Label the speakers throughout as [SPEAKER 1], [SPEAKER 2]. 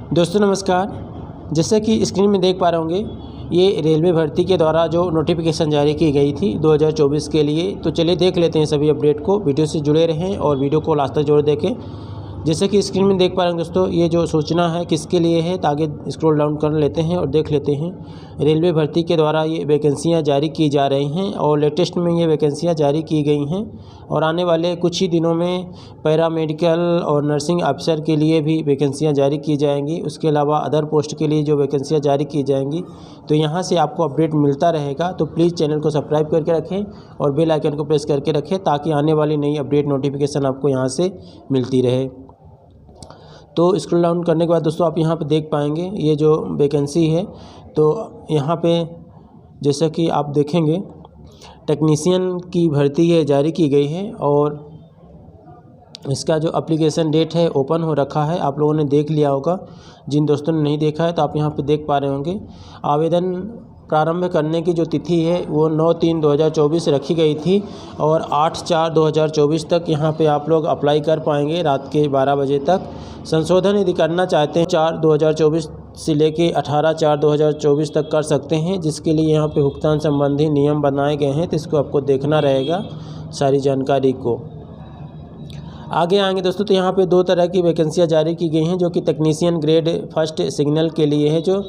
[SPEAKER 1] दोस्तों नमस्कार। जैसा कि स्क्रीन में देख पा रहे होंगे, ये रेलवे भर्ती के द्वारा जो नोटिफिकेशन जारी की गई थी 2024 के लिए। तो चलिए देख लेते हैं सभी अपडेट को। वीडियो से जुड़े रहें और वीडियो को लास्ट तक जरूर देखें। जैसे कि स्क्रीन में देख पा रहे हैं दोस्तों, ये जो सूचना है किसके लिए है, तो आगे स्क्रॉल डाउन कर लेते हैं और देख लेते हैं। रेलवे भर्ती के द्वारा ये वैकेंसियाँ जारी की जा रही हैं और लेटेस्ट में ये वैकेंसियाँ जारी की गई हैं और आने वाले कुछ ही दिनों में पैरामेडिकल और नर्सिंग ऑफिसर के लिए भी वैकेंसियाँ जारी की जाएंगी। उसके अलावा अदर पोस्ट के लिए जो वैकेंसियाँ जारी की जाएंगी, तो यहाँ से आपको अपडेट मिलता रहेगा। तो प्लीज़ चैनल को सब्सक्राइब करके रखें और बेल आइकन को प्रेस करके रखें ताकि आने वाली नई अपडेट नोटिफिकेशन आपको यहाँ से मिलती रहे। तो स्क्रॉल डाउन करने के बाद दोस्तों आप यहाँ पे देख पाएंगे ये जो वैकेंसी है, तो यहाँ पे जैसा कि आप देखेंगे टेक्नीशियन की भर्ती है जारी की गई है और इसका जो एप्लीकेशन डेट है ओपन हो रखा है। आप लोगों ने देख लिया होगा। जिन दोस्तों ने नहीं देखा है तो आप यहाँ पे देख पा रहे होंगे। आवेदन प्रारंभ करने की जो तिथि है वो 9/3/2024 रखी गई थी और 8/4/2024 तक यहाँ पे आप लोग अप्लाई कर पाएंगे रात के 12 बजे तक। संशोधन यदि करना चाहते हैं 4/2024 से लेके 18/4/2024 तक कर सकते हैं, जिसके लिए यहाँ पे भुगतान संबंधी नियम बनाए गए हैं। तो इसको आपको देखना रहेगा सारी जानकारी को। आगे आएंगे दोस्तों तो यहाँ पे 2 तरह की वैकेंसियाँ जारी की गई हैं, जो कि टेक्नीशियन ग्रेड फर्स्ट सिग्नल के लिए है। जो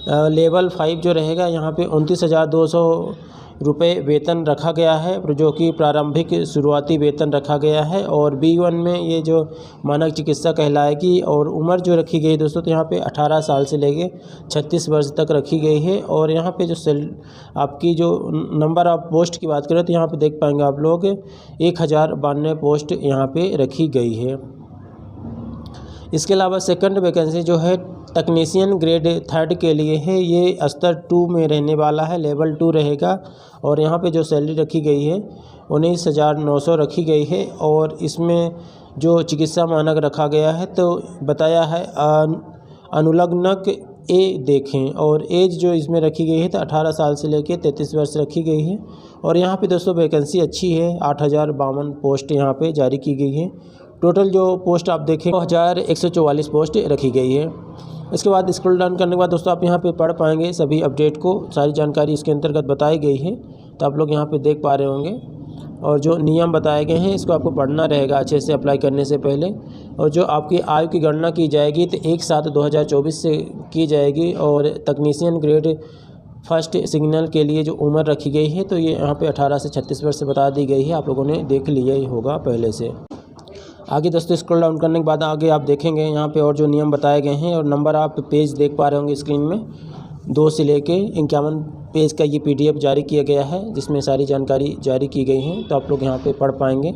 [SPEAKER 1] लेवल 5 जो रहेगा यहाँ पे 29,200 रुपये वेतन रखा गया है, जो कि प्रारंभिक शुरुआती वेतन रखा गया है। और B1 में ये जो मानक चिकित्सा कहलाएगी और उम्र जो रखी गई दोस्तों, तो यहाँ पे 18 साल से लेके 36 वर्ष तक रखी गई है। और यहाँ पे जो आपकी जो नंबर ऑफ पोस्ट की बात करें तो यहाँ पे देख पाएंगे आप लोग 1092 पोस्ट यहाँ पे रखी गई है। इसके अलावा सेकंड वैकेंसी जो है टेक्नीशियन ग्रेड 3 के लिए है। ये स्तर 2 में रहने वाला है, लेवल 2 रहेगा। और यहाँ पे जो सैलरी रखी गई है 19,900 रखी गई है और इसमें जो चिकित्सा मानक रखा गया है तो बताया है अनुलग्नक ए देखें। और एज जो इसमें रखी गई है तो 18 साल से लेकर 33 वर्ष रखी गई है। और यहाँ पे दोस्तों वैकेंसी अच्छी है, 8,052 पोस्ट यहाँ पे जारी की गई है। टोटल जो पोस्ट आप देखें 9,144 पोस्ट रखी गई है। इसके बाद स्क्रॉल डाउन करने के बाद दोस्तों आप यहाँ पे पढ़ पाएंगे सभी अपडेट को। सारी जानकारी इसके अंतर्गत बताई गई है, तो आप लोग यहाँ पे देख पा रहे होंगे। और जो नियम बताए गए हैं इसको आपको पढ़ना रहेगा अच्छे से अप्लाई करने से पहले। और जो आपकी आयु की गणना की जाएगी तो 1/7/2024 से की जाएगी। और टेक्नीशियन ग्रेड फर्स्ट सिग्नल के लिए जो उम्र रखी गई है तो ये यहाँ पे 18 से 36 वर्ष से बता दी गई है। आप लोगों ने देख लिया ही होगा पहले से। आगे दोस्तों स्क्रॉल डाउन करने के बाद आगे आप देखेंगे यहाँ पे और जो नियम बताए गए हैं और नंबर आप पेज देख पा रहे होंगे स्क्रीन में। 2 से लेके 51 पेज का ये PDF जारी किया गया है, जिसमें सारी जानकारी जारी की गई हैं। तो आप लोग यहाँ पे पढ़ पाएंगे।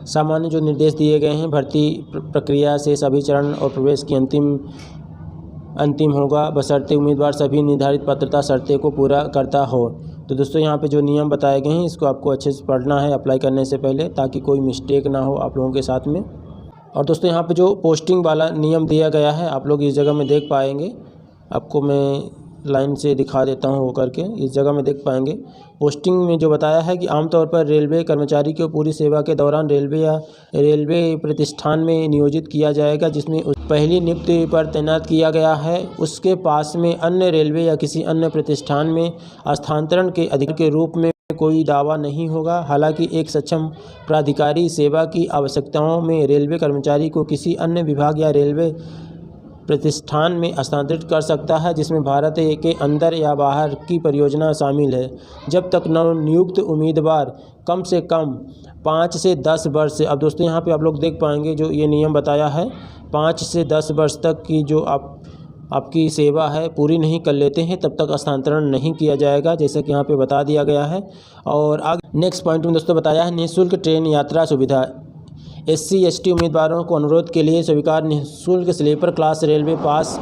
[SPEAKER 1] सामान्य जो निर्देश दिए गए हैं, भर्ती प्रक्रिया से सभी चरण और प्रवेश की अंतिम होगा, बशर्ते उम्मीदवार सभी निर्धारित पात्रता शर्तें को पूरा करता हो। तो दोस्तों यहाँ पे जो नियम बताए गए हैं इसको आपको अच्छे से पढ़ना है अप्लाई करने से पहले, ताकि कोई मिस्टेक ना हो आप लोगों के साथ में। और दोस्तों यहाँ पे जो पोस्टिंग वाला नियम दिया गया है आप लोग इस जगह में देख पाएंगे। आपको मैं लाइन से दिखा देता हूँ हो करके, इस जगह में देख पाएंगे। पोस्टिंग में जो बताया है कि आमतौर पर रेलवे कर्मचारी को पूरी सेवा के दौरान रेलवे या रेलवे प्रतिष्ठान में नियोजित किया जाएगा, जिसमें पहली नियुक्ति पर तैनात किया गया है। उसके पास में अन्य रेलवे या किसी अन्य प्रतिष्ठान में स्थानांतरण के अधिकार के रूप में कोई दावा नहीं होगा। हालांकि एक सक्षम प्राधिकारी सेवा की आवश्यकताओं में रेलवे कर्मचारी को किसी अन्य विभाग या रेलवे प्रतिष्ठान में स्थानांतरित कर सकता है, जिसमें भारत के अंदर या बाहर की परियोजना शामिल है, जब तक नवनियुक्त उम्मीदवार कम से कम 5 से 10 वर्ष। अब दोस्तों यहाँ पे आप लोग देख पाएंगे जो ये नियम बताया है 5 से 10 वर्ष तक की जो आपकी सेवा है पूरी नहीं कर लेते हैं तब तक स्थानांतरण नहीं किया जाएगा, जैसे कि यहाँ पे बता दिया गया है। और आगे नेक्स्ट पॉइंट में दोस्तों बताया है निःशुल्क ट्रेन यात्रा सुविधा। SC ST उम्मीदवारों को अनुरोध के लिए स्वीकार निःशुल्क स्लीपर क्लास रेलवे पास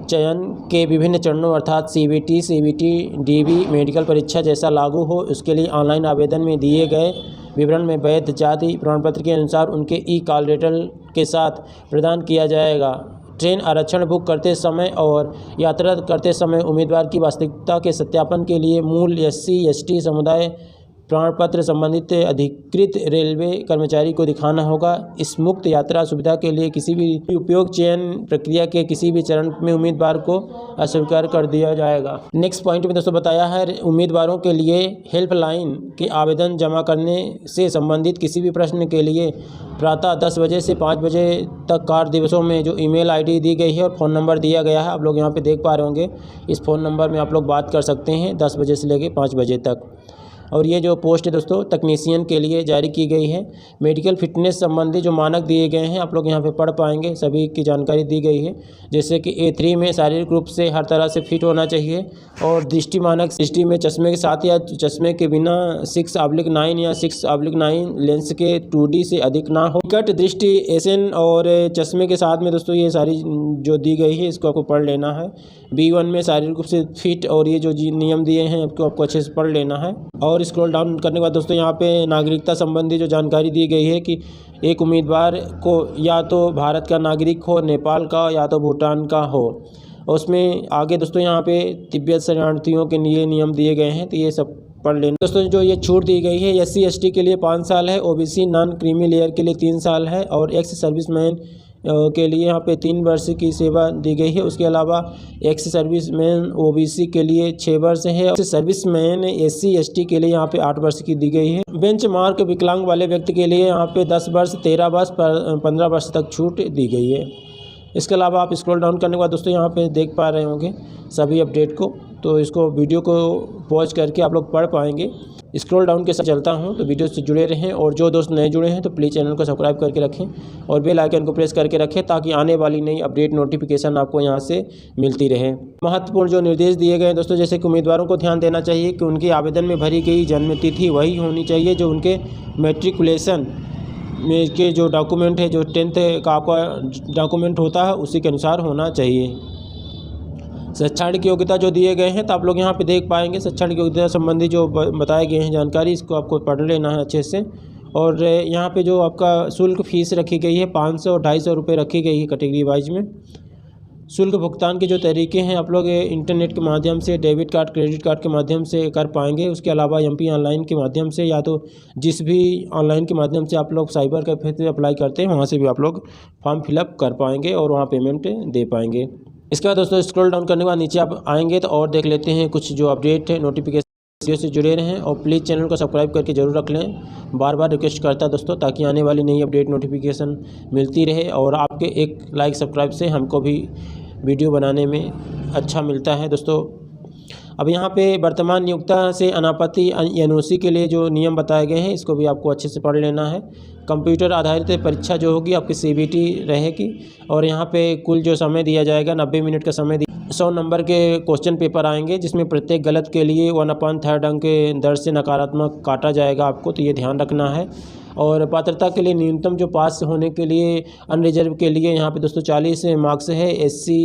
[SPEAKER 1] चयन के विभिन्न चरणों अर्थात CVT, CVT, DB मेडिकल परीक्षा जैसा लागू हो, उसके लिए ऑनलाइन आवेदन में दिए गए विवरण में वैध जाति प्रमाण पत्र के अनुसार उनके कॉल लेटर के साथ प्रदान किया जाएगा। ट्रेन आरक्षण बुक करते समय और यात्रा करते समय उम्मीदवार की वास्तविकता के सत्यापन के लिए मूल SC ST समुदाय प्रमाण पत्र संबंधित अधिकृत रेलवे कर्मचारी को दिखाना होगा। इस मुक्त यात्रा सुविधा के लिए किसी भी उपयोग चयन प्रक्रिया के किसी भी चरण में उम्मीदवार को अस्वीकार कर दिया जाएगा। नेक्स्ट पॉइंट में दोस्तों बताया है उम्मीदवारों के लिए हेल्पलाइन के आवेदन जमा करने से संबंधित किसी भी प्रश्न के लिए प्रातः 10 बजे से 5 बजे तक कार्य दिवसों में जो ईमेल आईडी दी गई है और फ़ोन नंबर दिया गया है, आप लोग यहाँ पे देख पा रहे होंगे। इस फ़ोन नंबर में आप लोग बात कर सकते हैं 10 बजे से लेकर 5 बजे तक। और ये जो पोस्ट है दोस्तों तकनीशियन के लिए जारी की गई है। मेडिकल फिटनेस संबंधी जो मानक दिए गए हैं आप लोग यहाँ पे पढ़ पाएंगे, सभी की जानकारी दी गई है। जैसे कि A3 में शारीरिक रूप से हर तरह से फिट होना चाहिए और दृष्टि मानक दृष्टि में चश्मे के साथ या चश्मे के बिना 6/9 या 6/9 लेंस के 2D से अधिक ना हो। निकट दृष्टि SN और चश्मे के साथ में दोस्तों ये सारी जो दी गई है इसको आपको पढ़ लेना है। B1 में शारीरिक रूप से फिट और ये जो नियम दिए हैं आपको अच्छे से पढ़ लेना है। और स्क्रॉल डाउन करने के बाद दोस्तों यहाँ पे नागरिकता संबंधी जो जानकारी दी गई है कि एक उम्मीदवार को या तो भारत का नागरिक हो, नेपाल का या तो भूटान का हो। उसमें आगे दोस्तों यहाँ पे तिब्बत शरणार्थियों के लिए नियम दिए गए हैं, तो ये सब पढ़ लेना। दोस्तों जो ये छूट दी गई है SC ST के लिए 5 साल है, OBC नॉन क्रीमी लेयर के लिए 3 साल है और एक्स सर्विसमैन के लिए यहाँ पे 3 वर्ष की सेवा दी गई है। उसके अलावा एक्स सर्विसमैन OBC के लिए 6 वर्ष है। सर्विसमैन SC ST के लिए यहाँ पे 8 वर्ष की दी गई है। बेंच मार्क विकलांग वाले व्यक्ति के लिए यहाँ पे 10 वर्ष, 13 वर्ष, 15 वर्ष तक छूट दी गई है। इसके अलावा आप स्क्रॉल डाउन करने के बाद दोस्तों यहाँ पे देख पा रहे होंगे सभी अपडेट को, तो इसको वीडियो को पॉज करके आप लोग पढ़ पाएंगे। स्क्रॉल डाउन के साथ चलता हूँ तो वीडियो से जुड़े रहें और जो दोस्त नए जुड़े हैं तो प्लीज़ चैनल को सब्सक्राइब करके रखें और बेल आइकन को प्रेस करके रखें ताकि आने वाली नई अपडेट नोटिफिकेशन आपको यहाँ से मिलती रहे। महत्वपूर्ण जो निर्देश दिए गए हैं दोस्तों, जैसे कि उम्मीदवारों को ध्यान देना चाहिए कि उनके आवेदन में भरी गई जन्म तिथि वही होनी चाहिए जो उनके मैट्रिकुलेशन में के जो डॉक्यूमेंट है, जो 10th का आपका डॉक्यूमेंट होता है उसी के अनुसार होना चाहिए। शैक्षणिक योग्यता जो दिए गए हैं तो आप लोग यहाँ पे देख पाएंगे शैक्षणिक योग्यता संबंधी जो बताए गए हैं जानकारी, इसको आपको पढ़ लेना है अच्छे से। और यहाँ पे जो आपका शुल्क फीस रखी गई है 500 और 250 रुपये रखी गई है कैटेगरी वाइज में। शुल्क भुगतान के जो तरीके हैं आप लोग इंटरनेट के माध्यम से, डेबिट कार्ड, क्रेडिट कार्ड के माध्यम से कर पाएंगे। उसके अलावा MP ऑनलाइन के माध्यम से या तो जिस भी ऑनलाइन के माध्यम से आप लोग साइबर कैफे से अप्लाई करते हैं वहाँ से भी आप लोग फॉर्म फिलअप कर पाएंगे और वहाँ पेमेंट दे पाएंगे। इसके बाद दोस्तों स्क्रॉल डाउन करने के बाद नीचे आप आएंगे तो और देख लेते हैं कुछ जो अपडेट है नोटिफिकेशन से जुड़े रहें और प्लीज़ चैनल को सब्सक्राइब करके जरूर रख लें। बार बार रिक्वेस्ट करता है दोस्तों ताकि आने वाली नई अपडेट नोटिफिकेशन मिलती रहे और आपके एक लाइक सब्सक्राइब से हमको भी वीडियो बनाने में अच्छा मिलता है दोस्तों। अब यहाँ पे वर्तमान नियोक्ता से अनापत्ति NOC के लिए जो नियम बताए गए हैं इसको भी आपको अच्छे से पढ़ लेना है। कंप्यूटर आधारित परीक्षा जो होगी आपकी CBT रहेगी और यहाँ पे कुल जो समय दिया जाएगा 90 मिनट का समय 100 नंबर के क्वेश्चन पेपर आएंगे जिसमें प्रत्येक गलत के लिए 1/3 अंक के दर से नकारात्मक काटा जाएगा आपको, तो ये ध्यान रखना है। और पात्रता के लिए न्यूनतम जो पास होने के लिए अनरिजर्व के लिए यहाँ पे दोस्तों 40 मार्क्स है। SC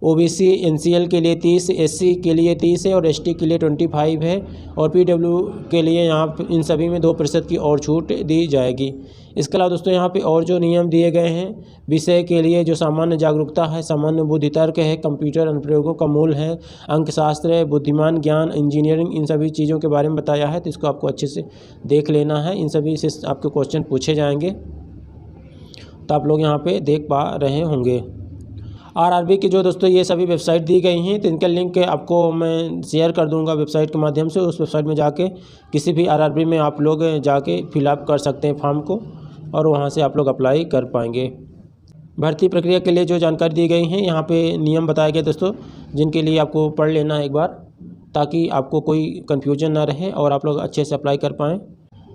[SPEAKER 1] OBC NCL के लिए 30, SC के लिए 30 है और ST के लिए 25 है और PW के लिए यहाँ इन सभी में 2% की और छूट दी जाएगी। इसके अलावा दोस्तों यहाँ पे और जो नियम दिए गए हैं विषय के लिए जो सामान्य जागरूकता है, सामान्य बुद्धि तर्क है, कंप्यूटर अनुप्रयोगों का मूल है, अंकशास्त्र है, बुद्धिमान ज्ञान, इंजीनियरिंग, इन सभी चीज़ों के बारे में बताया है, तो इसको आपको अच्छे से देख लेना है। इन सभी से आपके क्वेश्चन पूछे जाएंगे तो आप लोग यहाँ पर देख पा रहे होंगे। RRB की जो दोस्तों ये सभी वेबसाइट दी गई हैं तो इनका लिंक आपको मैं शेयर कर दूंगा वेबसाइट के माध्यम से। उस वेबसाइट में जाके किसी भी RRB में आप लोग जाके फिलअप कर सकते हैं फॉर्म को और वहां से आप लोग अप्लाई कर पाएंगे। भर्ती प्रक्रिया के लिए जो जानकारी दी गई है यहाँ पे नियम बताए गए दोस्तों, जिनके लिए आपको पढ़ लेना है एक बार ताकि आपको कोई कन्फ्यूजन ना रहे और आप लोग अच्छे से अप्लाई कर पाएँ।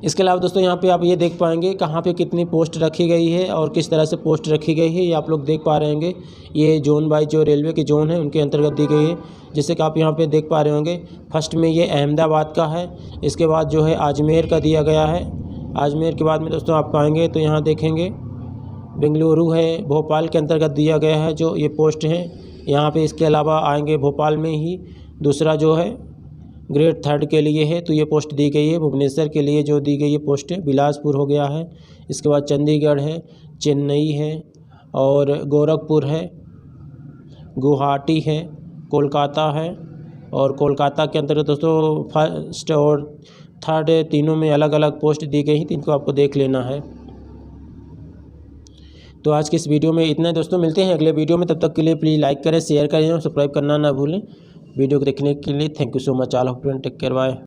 [SPEAKER 1] इसके अलावा दोस्तों यहाँ पे आप ये देख पाएंगे कहाँ पे कितनी पोस्ट रखी गई है और किस तरह से पोस्ट रखी गई है, ये आप लोग देख पा रहे होंगे। ये जोन वाइज जो रेलवे के जोन है उनके अंतर्गत दी गई है, जैसे कि आप यहाँ पे देख पा रहे होंगे। फर्स्ट में ये अहमदाबाद का है, इसके बाद जो है अजमेर का दिया गया है। अजमेर के बाद में दोस्तों आप पाएंगे तो यहाँ देखेंगे बेंगलुरु है, भोपाल के अंतर्गत दिया गया है जो ये पोस्ट है यहाँ पे। इसके अलावा आएंगे भोपाल में ही दूसरा जो है ग्रेड 3 के लिए है तो ये पोस्ट दी गई है। भुवनेश्वर के लिए जो दी गई है पोस्ट है बिलासपुर हो गया है। इसके बाद चंडीगढ़ है, चेन्नई है और गोरखपुर है, गुवाहाटी है, कोलकाता है और कोलकाता के अंतर्गत दोस्तों फर्स्ट और थर्ड, तीनों में अलग अलग पोस्ट दी गई थी, इनको आपको देख लेना है। तो आज की इस वीडियो में इतना है दोस्तों, मिलते हैं अगले वीडियो में। तब तक के लिए प्लीज़ लाइक करें, शेयर करें और सब्सक्राइब करना ना भूलें। वीडियो को देखने के लिए thank you so much. All of friend, take care, bye.